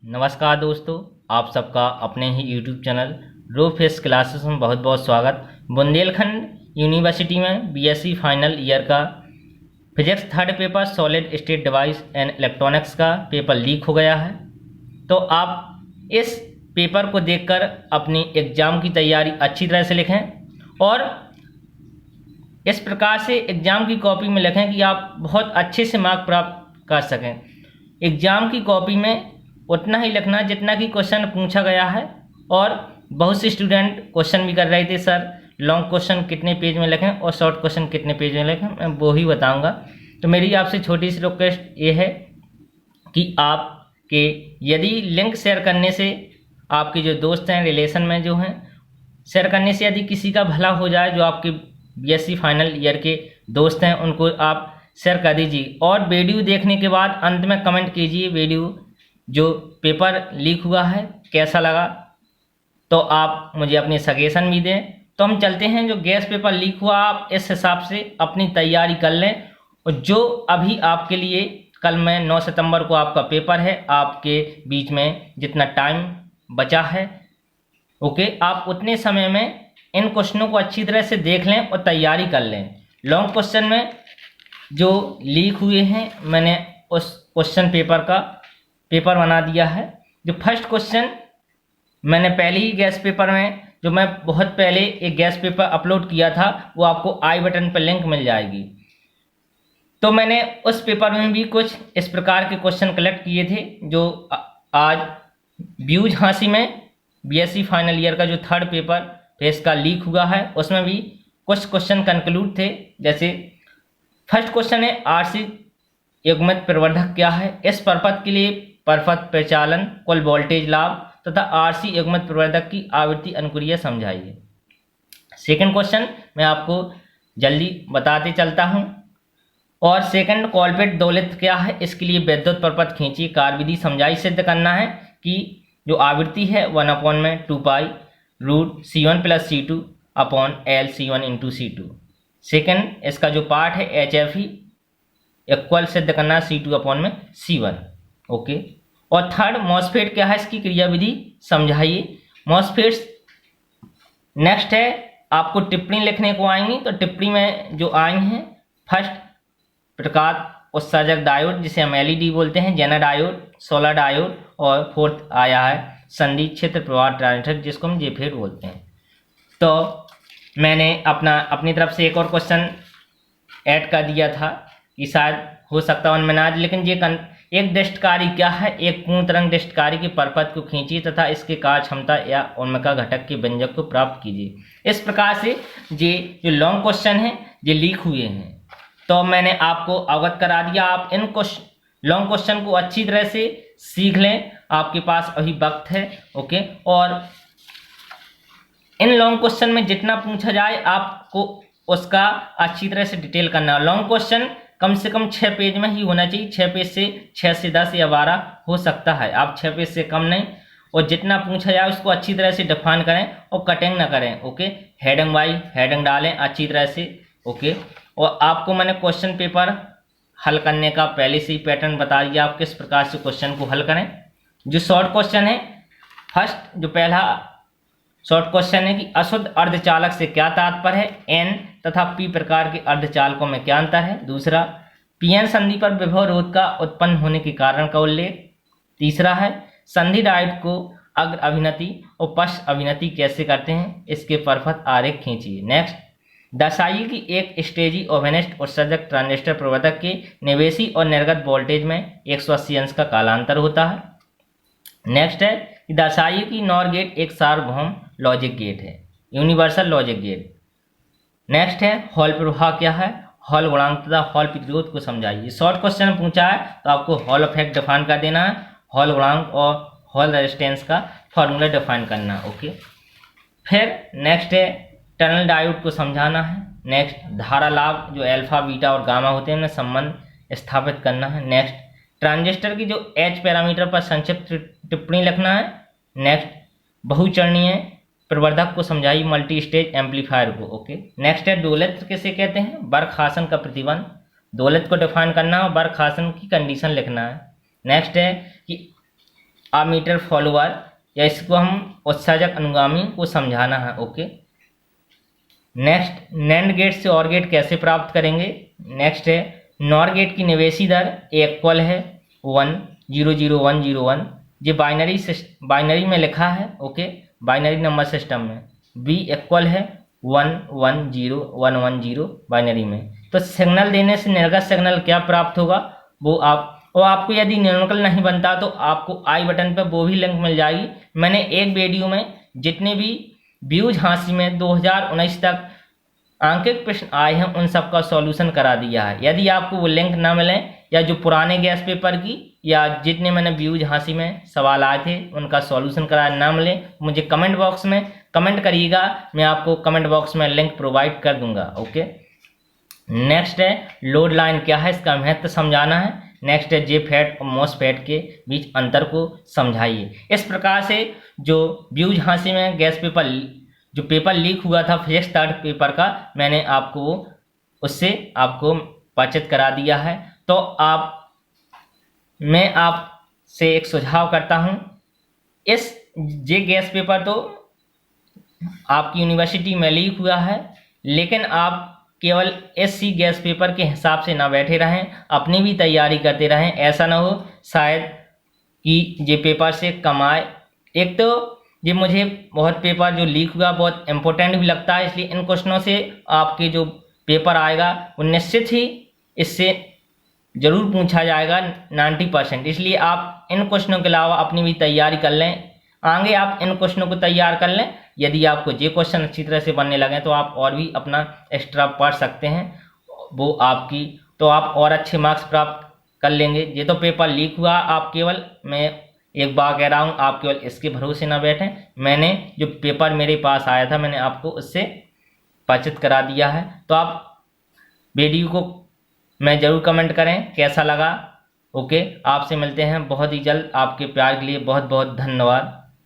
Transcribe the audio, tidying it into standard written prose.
नमस्कार दोस्तों, आप सबका अपने ही यूट्यूब चैनल रो फेस क्लासेस में बहुत बहुत स्वागत। बुंदेलखंड यूनिवर्सिटी में बीएससी फाइनल ईयर का physics third paper solid state device and electronics का पेपर लीक हो गया है। तो आप इस पेपर को देखकर अपनी एग्ज़ाम की तैयारी अच्छी तरह से लिखें और इस प्रकार से एग्ज़ाम की कॉपी में लिखें कि आप बहुत अच्छे से मार्क प्राप्त कर सकें। एग्ज़ाम की कॉपी में उतना ही लिखना जितना कि क्वेश्चन पूछा गया है। और बहुत से स्टूडेंट क्वेश्चन भी कर रहे थे, सर लॉन्ग क्वेश्चन कितने पेज में लिखें और शॉर्ट क्वेश्चन कितने पेज में लिखें, मैं वो ही बताऊंगा। तो मेरी आपसे छोटी सी रिक्वेस्ट ये है कि आपके यदि लिंक शेयर करने से आपके जो दोस्त हैं रिलेशन में जो हैं, शेयर करने से यदि किसी का भला हो जाए, जो आपके बीएससी फाइनल ईयर के दोस्त हैं उनको आप शेयर कर दीजिए। और वीडियो देखने के बाद अंत में कमेंट कीजिए वीडियो जो पेपर लीक हुआ है कैसा लगा, तो आप मुझे अपनी सजेशन भी दें। तो हम चलते हैं, जो गैस पेपर लीक हुआ आप इस हिसाब से अपनी तैयारी कर लें। और जो अभी आपके लिए कल में 9 सितंबर को आपका पेपर है, आपके बीच में जितना टाइम बचा है ओके, आप उतने समय में इन क्वेश्चनों को अच्छी तरह से देख लें और तैयारी कर लें। लॉन्ग क्वेश्चन में जो लीक हुए हैं मैंने उस क्वेश्चन पेपर का पेपर बना दिया है। जो फर्स्ट क्वेश्चन मैंने पहले ही गैस पेपर में, जो मैं बहुत पहले एक गैस पेपर अपलोड किया था, वो आपको आई बटन पर लिंक मिल जाएगी। तो मैंने उस पेपर में भी कुछ इस प्रकार के क्वेश्चन कलेक्ट किए थे जो आज व्यूज झांसी में बीएससी फाइनल ईयर का जो थर्ड पेपर फेस का लीक हुआ है उसमें भी कुछ क्वेश्चन कंक्लूड थे। जैसे फर्स्ट क्वेश्चन है, आरसी युग्मित प्रवर्धक क्या है? इस परपथ के लिए परपथ प्रचालन, कुल वोल्टेज लाभ तथा आरसी युग्मित प्रवर्धक की आवृत्ति अनुक्रिया समझाइए। सेकंड क्वेश्चन मैं आपको जल्दी बताते चलता हूं। और सेकंड, कॉलपिट दोलित क्या है? इसके लिए विद्युत परपथ खींचिए, कार्यविधि समझाई। सिद्ध करना है कि जो आवृत्ति है 1/2 root C1 plus C2 upon L C1 into C2। Second, इसका जो पार्ट है HFE इक्वल सिद्ध करना C2 अपॉन में C1 ओके। और थर्ड, मॉसफेट क्या है? इसकी क्रियाविधि समझाइए। मॉसफेट्स नेक्स्ट है, आपको टिप्पणी लिखने को आएंगी। तो टिप्पणी में जो आई हैं, फर्स्ट प्रकाश उत्सर्जक डायोड जिसे हम LED बोलते हैं, जेनर डायोड, सोलर डायोड, और फोर्थ आया है संधि क्षेत्र प्रवाह ट्रांजिस्टर जिसको हम जेफेट बोलते हैं। तो मैंने अपनी तरफ से एक और क्वेश्चन ऐड कर दिया था कि शायद हो सकता है उनमें ना, लेकिन ये एक दृष्टकारी क्या है? एक पूर्ण तरंग दृष्टकारी के परपथ को खींचिए तथा इसके कार्य क्षमता या उन्मका घटक के व्यंजक को प्राप्त कीजिए। इस प्रकार से ये जो लॉन्ग क्वेश्चन है ये लीक हुए हैं, तो मैंने आपको अवगत करा दिया। आप इन लॉन्ग क्वेश्चन को अच्छी तरह से सीख लें, आपके पास अभी वक्त है ओके। और इन लॉन्ग क्वेश्चन में जितना पूछा जाए आपको उसका अच्छी तरह से डिटेल करना है। लॉन्ग क्वेश्चन कम से कम 6 पेज में ही होना चाहिए। 6 पेज से 6 से 10 या 12 हो सकता है, आप 6 पेज से कम नहीं। और जितना पूछा जाए उसको अच्छी तरह से डिफाइन करें और कटिंग ना करें ओके। हेडिंग वाइज हेडिंग डालें अच्छी तरह से ओके। और आपको मैंने क्वेश्चन पेपर हल करने का पहले से ही पैटर्न बता दिया, आप किस प्रकार से क्वेश्चन को हल करें। जो शॉर्ट क्वेश्चन है, फर्स्ट जो पहला शॉर्ट क्वेश्चन है कि अशुद्ध अर्धचालक से क्या तात्पर्य है? N तथा P प्रकार के अर्धचालकों में क्या अंतर है? दूसरा, PN संधि पर विभव रोध का उत्पन्न होने के कारण का उल्लेख। तीसरा है, संधि डायोड को अग्र अभिनति और पश्च अभिनति कैसे करते हैं? इसके परपथ आरेख खींचिए। नेक्स्ट, दर्शाइए कि एक स्टेजी ओवेनेस्ट उत्सर्जक ट्रांजिस्टर प्रवर्धक के निवेशी और निर्गत वोल्टेज में 180 अंश का कालांतर होता है। नेक्स्ट है कि दर्शाइए कि नॉर गेट एक सार्वभौम लॉजिक गेट है, यूनिवर्सल लॉजिक गेट। नेक्स्ट है, हॉल प्रवाह क्या है? हॉल गुणांक तथा हॉल प्रतिरोध को समझाइए। शॉर्ट क्वेश्चन पूछा है तो आपको हॉल इफेक्ट डिफाइन कर देना है, हॉल गुणांक और हॉल रेजिस्टेंस का फॉर्मूला डिफाइन करना ओके। फिर नेक्स्ट है, टनल डायोड को समझाना है। नेक्स्ट, धारा लाभ जो अल्फा बीटा और गामा होते हैं उनमें संबंध स्थापित करना है। नेक्स्ट, ट्रांजिस्टर की जो H पैरामीटर पर संक्षिप्त टिप्पणी लिखना है। नेक्स्ट, बहुचरणीय प्रवर्धक को समझाइए, मल्टी स्टेज एम्पलीफायर को ओके। नेक्स्ट है, दोलित्र किसे कहते हैं? बर्खासन का प्रतिबंध, दोलित्र को डिफाइन करना है और बर्खासन की कंडीशन लिखना है। नेक्स्ट है कि अमीटर फॉलोअर, या इसको हम उत्सर्जक अनुगामी को समझाना है। ओके, नेक्स्ट नैंड गेट से और गेट कैसे प्राप्त करेंगे। नेक्स्ट है नॉर गेट की निवेशी दर इक्वल है 1-0-0-1-0-1, ये बाइनरी में लिखा है। ओके, बाइनरी नंबर सिस्टम में बी इक्वल है 1-1-0-1-1-0 बाइनरी में। तो सिग्नल देने से निर्गत सिग्नल क्या प्राप्त होगा वो आपको यदि न्यूमेरिकल नहीं बनता तो आपको आई बटन पर वो भी लिंक मिल जाएगी। मैंने एक वीडियो में जितने भी व्यूज हांसी में 2019 तक आंकिक प्रश्न आए हैं उन सब का सॉल्यूशन करा दिया है। यदि आपको वो लिंक ना मिले या जो पुराने गैस पेपर की या जितने मैंने व्यूज हांसी में सवाल आए थे उनका सॉल्यूशन कराया ना मिले, मुझे कमेंट बॉक्स में कमेंट करिएगा, मैं आपको कमेंट बॉक्स में लिंक प्रोवाइड कर दूंगा। ओके, नेक्स्ट है लोड लाइन क्या है, इसका महत्व समझाना है। नेक्स्ट है जे फैट और मॉसफेट के बीच अंतर को समझाइए। इस प्रकार से जो व्यूज हांसी में गैस पेपर जो पेपर लीक हुआ था फिजिक्स थर्ड पेपर का, मैंने आपको उससे आपको परिचित करा दिया है। तो मैं आपसे एक सुझाव करता हूं, इस जे गैस पेपर तो आपकी यूनिवर्सिटी में लीक हुआ है, लेकिन आप केवल SC गैस पेपर के हिसाब से ना बैठे रहें, अपनी भी तैयारी करते रहें। ऐसा ना हो शायद कि ये पेपर से कम आए। एक तो ये मुझे बहुत पेपर जो लीक हुआ बहुत इम्पोर्टेंट भी लगता है, इसलिए इन क्वेश्चनों से आपके जो पेपर आएगा वो निश्चित ही इससे जरूर पूछा जाएगा 90%। इसलिए आप इन क्वेश्चनों के अलावा अपनी भी तैयारी कर लें, आगे आप इन क्वेश्चनों को तैयार कर लें। यदि आपको ये क्वेश्चन अच्छी तरह से बनने लगे तो आप और भी अपना एक्स्ट्रा पढ़ सकते हैं, वो आपकी तो आप और अच्छे मार्क्स प्राप्त कर लेंगे। ये तो पेपर लीक हुआ, आप केवल मैं एक बार कह रहा हूँ आप केवल इसके भरोसे ना बैठें। मैंने जो पेपर मेरे पास आया था मैंने आपको उससे परिचित करा दिया है। तो आप वीडियो को मैं ज़रूर कमेंट करें कैसा लगा। ओके, आपसे मिलते हैं बहुत ही जल्द। आपके प्यार के लिए बहुत बहुत धन्यवाद।